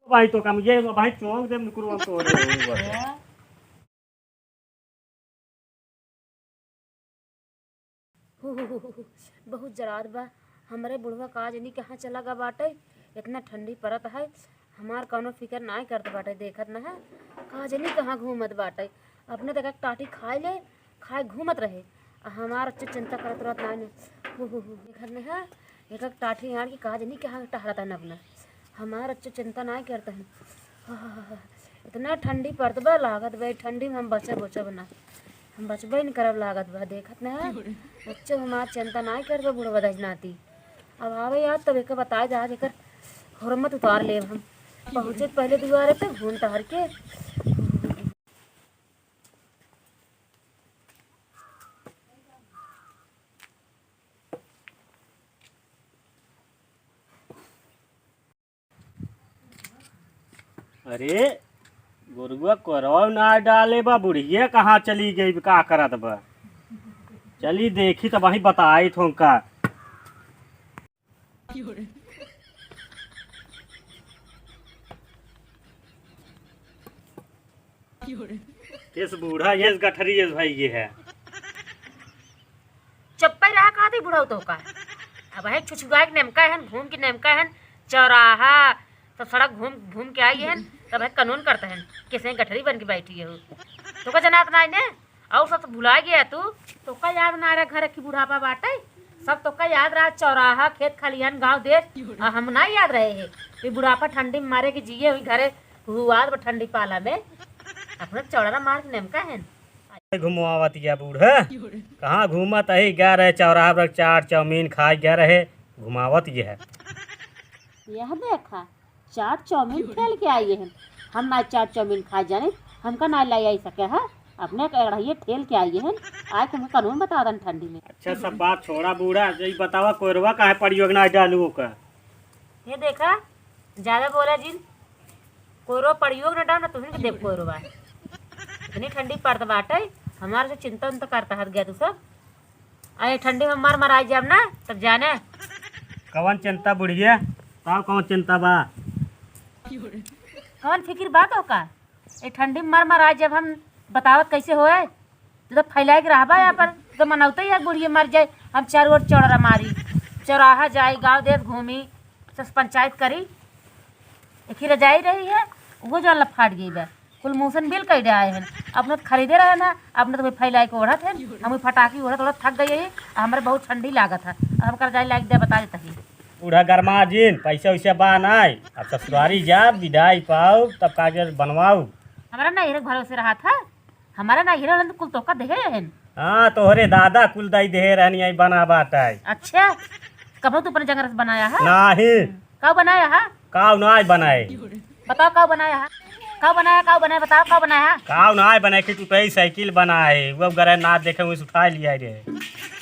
भाई तो कम ये भाई चौंक दे मुकुरवा तो बहुत जरात बा। हमारे बुढ़वा काज नहीं कहाँ चला गा बाटे। इतना ठंडी पड़त है, हमार कौनो फिक्र ना करत बाटे। देखत न है काज नहीं कहाँ घूमत बाटे। अपने तक टाटी खाए ले खाए घूमत रहे, हमार अच्छे चिंता करत रहत ना देखत न है एक टाटी यार की काज नहीं कहाँ टहरता न अपना। हमार अच्छे चिंता ना करते हैं। इतना ठंडी पड़त बा, लागत बा ठंडी में हम बचब ना, हम बचबे नहीं करब लागत बा। देखत न है बच्चे हमार चिंता ना करबे बुढ़वा दजनाती। अब आवे याद तब एक बताए जा एकर हुरमत उतार ले हम। पहुँचे पहले दुआरे पे घूम टहर के। अरे गुरुआ करव ना डाले बा, बुढ़िया कहाँ चली गई का करत बा। चली देखी तो वही बताई थो का। इस बूढ़ा ये गठरी ये भाई ये है। चप्पे रहा कहा थी बुढ़ाऊ तो का। अब है छुछुआ के नेमका है, घूम के नेमका है चौराहा तो सड़क घूम घूम के आई है। तब है कानून करते हैं किसी गठरी बन के बैठी है तो का जनात ना ने। और सब तो भुला गया तू तो का याद ना रहा घर की बुढ़ापा बाटे। सब तो का याद रहा चौराहा खेत खलिहान गांव देश, हम ना याद रहे हैं कि बुढ़ापा ठंडी में मारे के जिये हुई घरे हुआ ठंडी पाला में अपना चौड़ा मार के नेमका है। घुमावत या बूढ़ा कहाँ घूमत है, गया रहे चौराहा पर चाट चाउमीन खाए गया रहे घुमावत ये है। यह देखा चाट चाउमीन खेल के आई है। हम ना चाट चाउमीन खाए जाने, हमका ना लाई आई सके है। अपने कढ़ाइए ठेल के आई है आज तुमको कानून बता दन ठंडी में। अच्छा सब बात छोड़ा बूढ़ा, यही बतावा कोरवा का है परियोजना डालू का। ये देखा ज्यादा बोला जिन कोरो प्रयोग न डाल ना तुम्हें देख कोरवा इतनी ठंडी पड़त बाटे। हमारे से चिंता तो करता हट गया तू सब। अरे ठंडी में मार मराई जाब ना तब जाने कौन चिंता बुढ़िया ताव कौन चिंता बा। कौन फिक्र बात हो का ये ठंडी में मार मराई जब हम बतावत कैसे होए। तो फैलाए के रहबा यहाँ पर तो मनौते ही बुढ़िया मर जाए। हम चारों ओर चौड़ा मारी चौराहा जाई गाँव देश घूमी सब पंचायत करी एक ही रजाई रही है वो जो अल्लाह फाट गई बा। कुल मौसम बिल कई आए हैं अपने तो खरीदे रहे ना, अपने तो फैलाए के ओढ़त है। हम फटाकी ओढ़त ओढ़त थक गई है, हमारे बहुत ठंडी लागत है। हम कर जाए लाइक दे बता देता ही बूढ़ा गरमा जिन पैसा वैसा बा नाई। अब ससुरारी जा विदाई पाओ तब कागज बनवाओ। हमारा ना हीरे भरोसे रहा था, हमारा ना हीरे तो कुल तोका दे है। हाँ तोहरे दादा कुल दई दे रहनी आई बना बाटा। अच्छा कब तू अपने जंगल से बनाया है? नहीं कब बनाया है? काव नाई बनाए। बताओ कब बनाया है? कब बनाया बताओ कब बनाया है? काव नाई बनाए कि तू कई साइकिल बनाए वो गरे ना देखे उसे उठा लिया रे।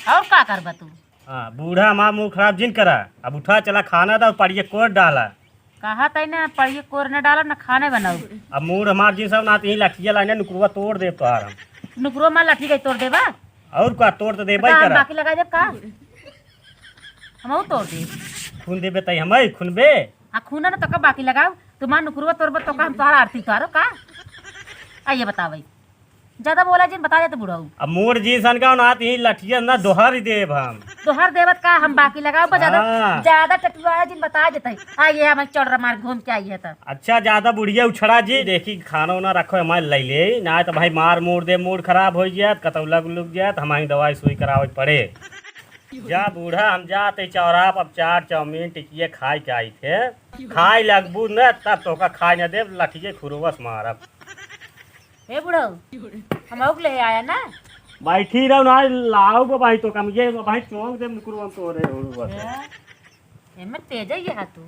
और का करबा तू? हाँ बूढ़ा माँ मुँह खराब जिन करा। अब उठा चला खाना था पड़िए कोट डाला। कहा तई ना पड़िए कोर न डालो ना खाने बनाओ। अब मूड हमार जिन सब ना ही लठिया लाने नुकुरवा तोड़ दे तो हम नुकरो मार लाठी गई तोड़ देबा और का तोड़ तो देबा ही करा। बाकी लगा जब का हम तोड़ दे खून देबे तई हमें खूनबे। हाँ खूना ना तो का बाकी लगाओ तुम्हारा नुकरवा तोड़ब तो का हम तुम्हारा आरती उतारो का। आइए बताओ ज्यादा बोला जिन बता देते बुढ़ाऊ। अब मोर जी सन का ना ही लठिया ना दोहर देब हम दोहर देवत का हम बाकी लगाओ ज्यादा ज्यादा टटुआ जिन बता देते। आइए हम चौड़ा मार घूम के आइए तो। अच्छा ज्यादा बुढ़िया उछड़ा जी देखी खाना उना रखो हमारे ले ले ना तो भाई मार मोड़ दे मूड खराब हो जात कतौला लुक जात हमारी दवाई सुई करावे पड़े। जा बूढ़ा हम जाते चौराहा अब चाट चाउमीन टिकिए खाए के आई थे। खाए लगबू न तब तो का खाए न देव लठिए खुरवस मारब। हे बुढ़ाऊ हम औक ले आया ना बैठी रहो ना लाओ भाई तो कम ये भाई चौंक दे मुकुरवा तो रे ए मैं तेज है ये तू